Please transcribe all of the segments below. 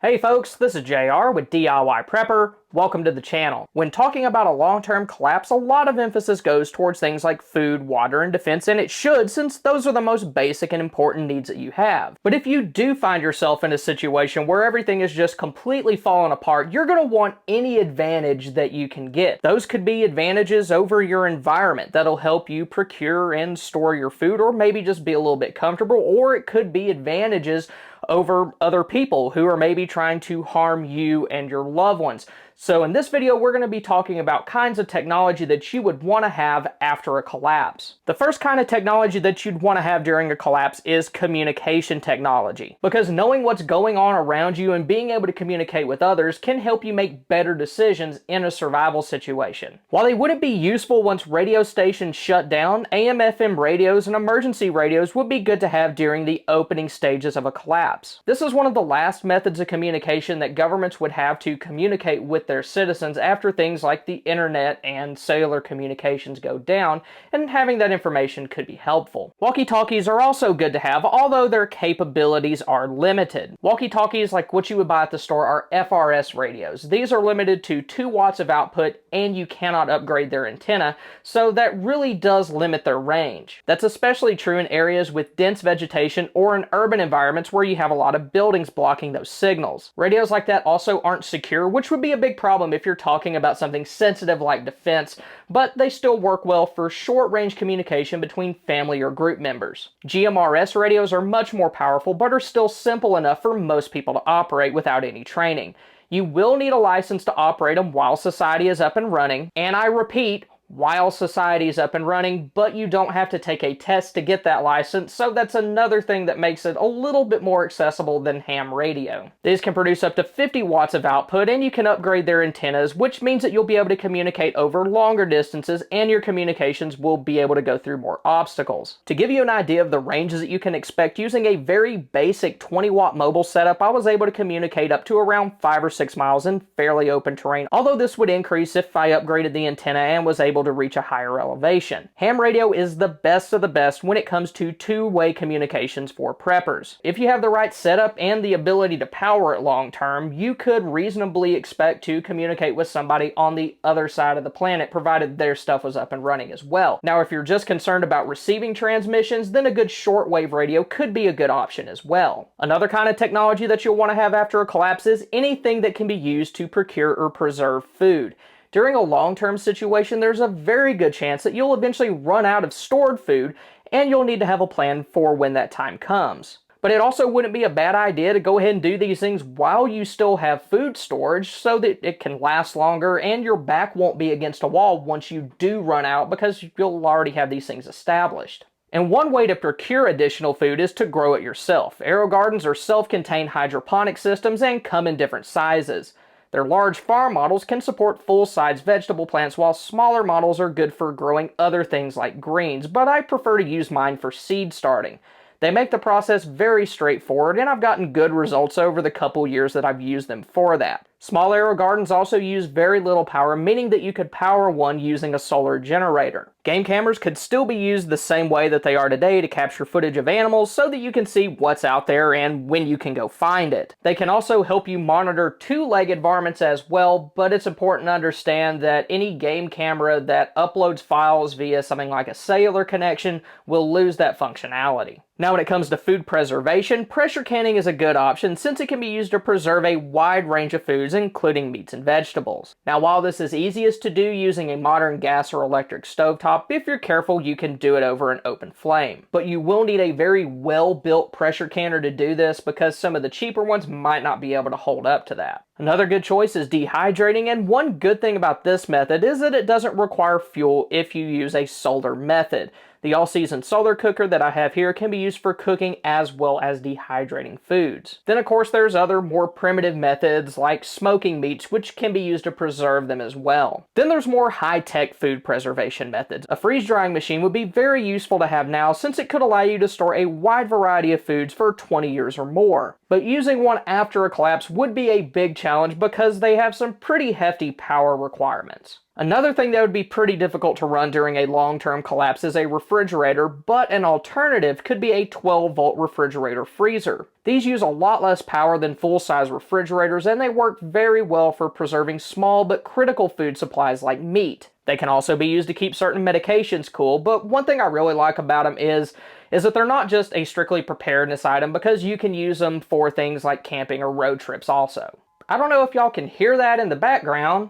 Hey folks, this is JR with DIY Prepper. Welcome to the channel. When talking about a long-term collapse, a lot of emphasis goes towards things like food, water, and defense, and it should, since those are the most basic and important needs that you have. But if you do find yourself in a situation where everything is just completely falling apart, you're going to want any advantage that you can get. Those could be advantages over your environment that'll help you procure and store your food, or maybe just be a little bit comfortable, or it could be advantages over other people who are maybe trying to harm you and your loved ones. So in this video, we're going to be talking about kinds of technology that you would want to have after a collapse. The first kind of technology that you'd want to have during a collapse is communication technology, because knowing what's going on around you and being able to communicate with others can help you make better decisions in a survival situation. While they wouldn't be useful once radio stations shut down, AM/FM radios and emergency radios would be good to have during the opening stages of a collapse. This is one of the last methods of communication that governments would have to communicate with their citizens after things like the internet and cellular communications go down, and having that information could be helpful. Walkie-talkies are also good to have, although their capabilities are limited. Walkie-talkies like what you would buy at the store are FRS radios. These are limited to 2 watts of output, and you cannot upgrade their antenna, so that really does limit their range. That's especially true in areas with dense vegetation or in urban environments where you have a lot of buildings blocking those signals. Radios like that also aren't secure, which would be a big problem if you're talking about something sensitive like defense, but they still work well for short-range communication between family or group members. GMRS radios are much more powerful, but are still simple enough for most people to operate without any training. You will need a license to operate them while society is up and running, and I repeat, while society is up and running, but you don't have to take a test to get that license, so that's another thing that makes it a little bit more accessible than ham radio. These can produce up to 50 watts of output, and you can upgrade their antennas, which means that you'll be able to communicate over longer distances, and your communications will be able to go through more obstacles. To give you an idea of the ranges that you can expect using a very basic 20-watt mobile setup, I was able to communicate up to around 5 or 6 miles in fairly open terrain, although this would increase if I upgraded the antenna and was able to reach a higher elevation. Ham radio is the best of the best when it comes to two-way communications for preppers. If you have the right setup and the ability to power it long term, you could reasonably expect to communicate with somebody on the other side of the planet, provided their stuff was up and running as well. Now, if you're just concerned about receiving transmissions, then a good shortwave radio could be a good option as well. Another kind of technology that you'll want to have after a collapse is anything that can be used to procure or preserve food. During a long-term situation, there's a very good chance that you'll eventually run out of stored food, and you'll need to have a plan for when that time comes. But it also wouldn't be a bad idea to go ahead and do these things while you still have food storage, so that it can last longer and your back won't be against a wall once you do run out, because you'll already have these things established. And one way to procure additional food is to grow it yourself. Aero gardens are self-contained hydroponic systems and come in different sizes. Their large farm models can support full-size vegetable plants, while smaller models are good for growing other things like greens, but I prefer to use mine for seed starting. They make the process very straightforward, and I've gotten good results over the couple years that I've used them for that. Small aero gardens also use very little power, meaning that you could power one using a solar generator. Game cameras could still be used the same way that they are today to capture footage of animals so that you can see what's out there and when you can go find it. They can also help you monitor two-legged varmints as well, but it's important to understand that any game camera that uploads files via something like a cellular connection will lose that functionality. Now, when it comes to food preservation, pressure canning is a good option since it can be used to preserve a wide range of foods, including meats and vegetables. Now, while this is easiest to do using a modern gas or electric stovetop, if you're careful, you can do it over an open flame. But you will need a very well-built pressure canner to do this, because some of the cheaper ones might not be able to hold up to that. Another good choice is dehydrating, and one good thing about this method is that it doesn't require fuel if you use a solar method. The all-season solar cooker that I have here can be used for cooking as well as dehydrating foods. Then of course there's other more primitive methods like smoking meats, which can be used to preserve them as well. Then there's more high-tech food preservation methods. A freeze-drying machine would be very useful to have now, since it could allow you to store a wide variety of foods for 20 years or more. but using one after a collapse would be a big challenge because they have some pretty hefty power requirements. Another thing that would be pretty difficult to run during a long-term collapse is a refrigerator, but an alternative could be a 12-volt refrigerator freezer. These use a lot less power than full-size refrigerators, and they work very well for preserving small but critical food supplies like meat. They can also be used to keep certain medications cool, but one thing I really like about them is that they're not just a strictly preparedness item, because you can use them for things like camping or road trips also. I don't know if y'all can hear that in the background,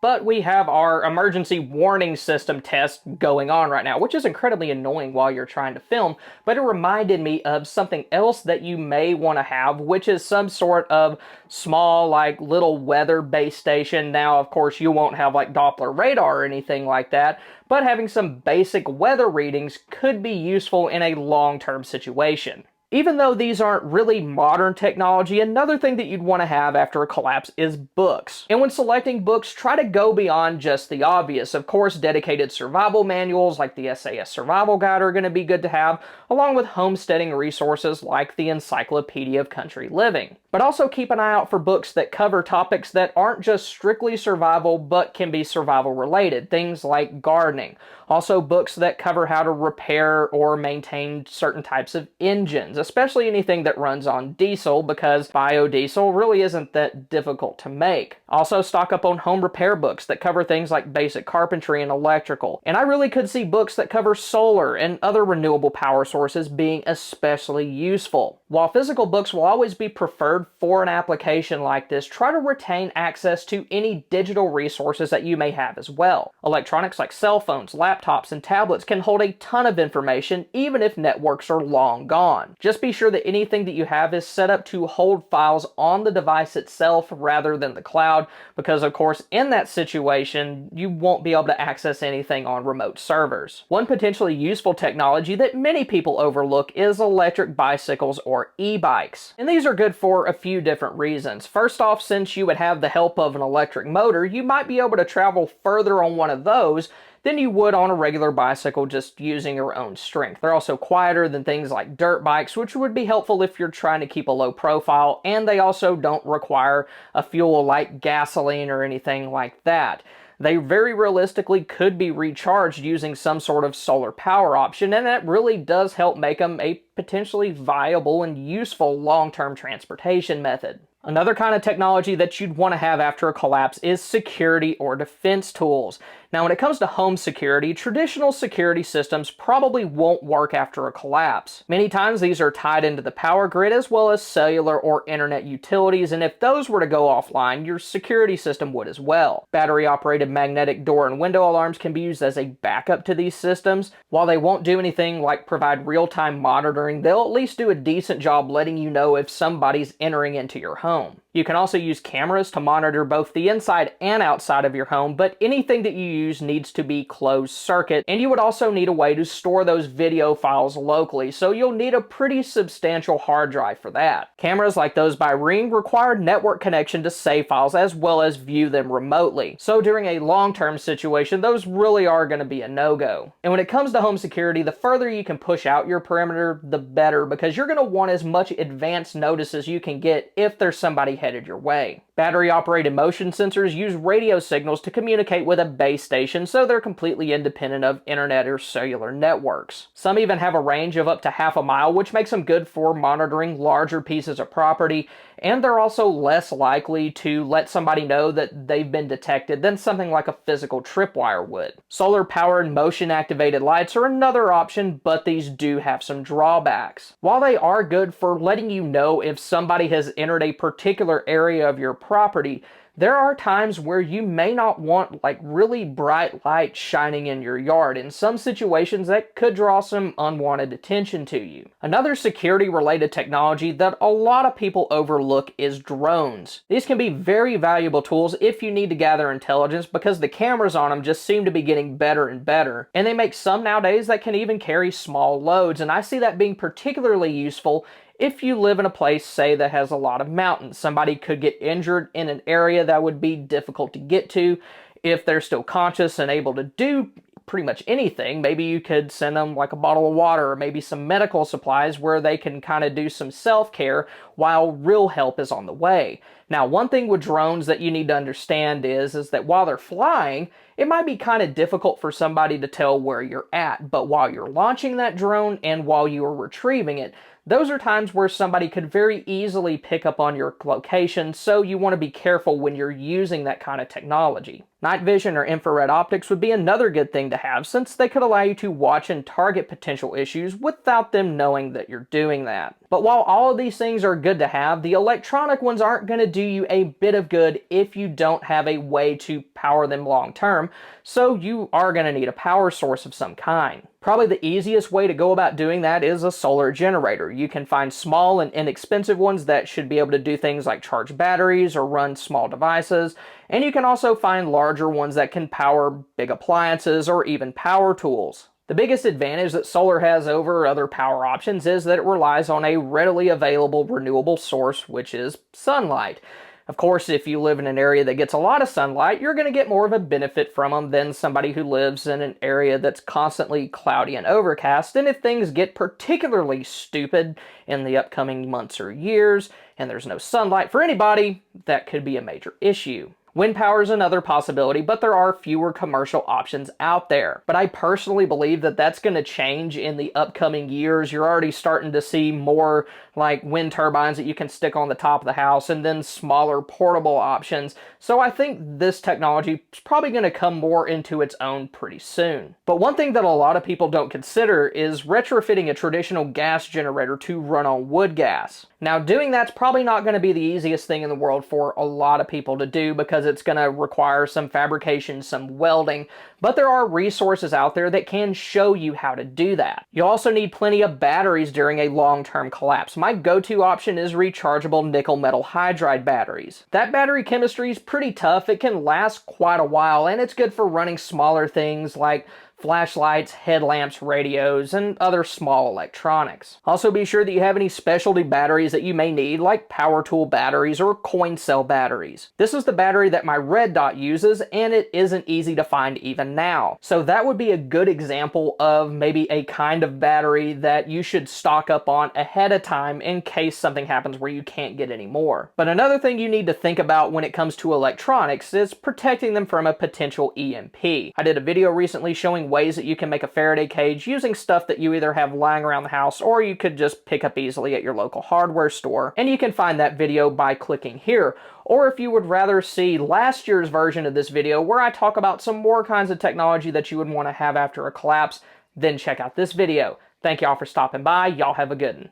but we have our emergency warning system test going on right now, which is incredibly annoying while you're trying to film, but it reminded me of something else that you may want to have, which is some sort of small, like, little weather base station. Now, of course, you won't have, like, Doppler radar or anything like that, but having some basic weather readings could be useful in a long-term situation. Even though these aren't really modern technology, another thing that you'd want to have after a collapse is books. And when selecting books, try to go beyond just the obvious. Of course, dedicated survival manuals like the SAS Survival Guide are going to be good to have, along with homesteading resources like the Encyclopedia of Country Living. But also keep an eye out for books that cover topics that aren't just strictly survival, but can be survival related. Things like gardening. Also books that cover how to repair or maintain certain types of engines, especially anything that runs on diesel, because biodiesel really isn't that difficult to make. Also stock up on home repair books that cover things like basic carpentry and electrical. And I really could see books that cover solar and other renewable power sources being especially useful. While physical books will always be preferred for an application like this, try to retain access to any digital resources that you may have as well. Electronics like cell phones, laptops, and tablets can hold a ton of information even if networks are long gone. Just be sure that anything that you have is set up to hold files on the device itself rather than the cloud, because of course in that situation you won't be able to access anything on remote servers. One potentially useful technology that many people overlook is electric bicycles or e-bikes. And these are good for a few different reasons. First off, since you would have the help of an electric motor, you might be able to travel further on one of those than you would on a regular bicycle just using your own strength. They're also quieter than things like dirt bikes, which would be helpful if you're trying to keep a low profile, and they also don't require a fuel like gasoline or anything like that. They very realistically could be recharged using some sort of solar power option, and that really does help make them a potentially viable and useful long-term transportation method. Another kind of technology that you'd want to have after a collapse is security or defense tools. Now, when it comes to home security, traditional security systems probably won't work after a collapse. Many times these are tied into the power grid as well as cellular or internet utilities, and if those were to go offline, your security system would as well. Battery-operated magnetic door and window alarms can be used as a backup to these systems. While they won't do anything like provide real-time monitoring, they'll at least do a decent job letting you know if somebody's entering into your home. You can also use cameras to monitor both the inside and outside of your home, but anything that you use needs to be closed circuit, and you would also need a way to store those video files locally, so you'll need a pretty substantial hard drive for that. Cameras like those by Ring require network connection to save files as well as view them remotely, so during a long-term situation, those really are going to be a no-go. And when it comes to home security, the further you can push out your perimeter, the better, because you're going to want as much advance notice as you can get if there's somebody headed your way. Battery-operated motion sensors use radio signals to communicate with a base station, so they're completely independent of internet or cellular networks. Some even have a range of up to half a mile, which makes them good for monitoring larger pieces of property, and they're also less likely to let somebody know that they've been detected than something like a physical tripwire would. Solar-powered motion-activated lights are another option, but these do have some drawbacks. While they are good for letting you know if somebody has entered a particular area of your property, there are times where you may not want like really bright lights shining in your yard. In some situations that could draw some unwanted attention to you. Another security related technology that a lot of people overlook is drones. These can be very valuable tools if you need to gather intelligence, because the cameras on them just seem to be getting better and better, and they make some nowadays that can even carry small loads, and I see that being particularly useful if you live in a place, say, that has a lot of mountains. Somebody could get injured in an area that would be difficult to get to. If they're still conscious and able to do pretty much anything. Maybe you could send them like a bottle of water or maybe some medical supplies where they can kind of do some self-care while real help is on the way. Now, one thing with drones that you need to understand is that while they're flying, it might be kind of difficult for somebody to tell where you're at, but while you're launching that drone and while you are retrieving it, those are times where somebody could very easily pick up on your location, so you want to be careful when you're using that kind of technology. Night vision or infrared optics would be another good thing to have, since they could allow you to watch and target potential issues without them knowing that you're doing that. But while all of these things are good to have, the electronic ones aren't going to do you a bit of good if you don't have a way to power them long term, so you are going to need a power source of some kind. Probably the easiest way to go about doing that is a solar generator. You can find small and inexpensive ones that should be able to do things like charge batteries or run small devices, and you can also find larger ones that can power big appliances or even power tools. The biggest advantage that solar has over other power options is that it relies on a readily available renewable source, which is sunlight. Of course, if you live in an area that gets a lot of sunlight, you're going to get more of a benefit from them than somebody who lives in an area that's constantly cloudy and overcast. And if things get particularly stupid in the upcoming months or years, and there's no sunlight for anybody, that could be a major issue. Wind power is another possibility, but there are fewer commercial options out there. But I personally believe that that's going to change in the upcoming years. You're already starting to see more like wind turbines that you can stick on the top of the house, and then smaller portable options. So I think this technology is probably going to come more into its own pretty soon. But one thing that a lot of people don't consider is retrofitting a traditional gas generator to run on wood gas. Now, doing that's probably not going to be the easiest thing in the world for a lot of people to do, because it's going to require some fabrication, some welding, but there are resources out there that can show you how to do that. You also need plenty of batteries during a long-term collapse. My go-to option is rechargeable nickel metal hydride batteries. That battery chemistry is pretty tough. It can last quite a while, and it's good for running smaller things like flashlights, headlamps, radios, and other small electronics. Also, be sure that you have any specialty batteries that you may need, like power tool batteries or coin cell batteries. This is the battery that my red dot uses, and it isn't easy to find even now. So that would be a good example of maybe a kind of battery that you should stock up on ahead of time in case something happens where you can't get any more. But another thing you need to think about when it comes to electronics is protecting them from a potential EMP. I did a video recently showing ways that you can make a Faraday cage using stuff that you either have lying around the house or you could just pick up easily at your local hardware store. And you can find that video by clicking here. Or if you would rather see last year's version of this video where I talk about some more kinds of technology that you would want to have after a collapse, then check out this video. Thank y'all for stopping by. Y'all have a good one.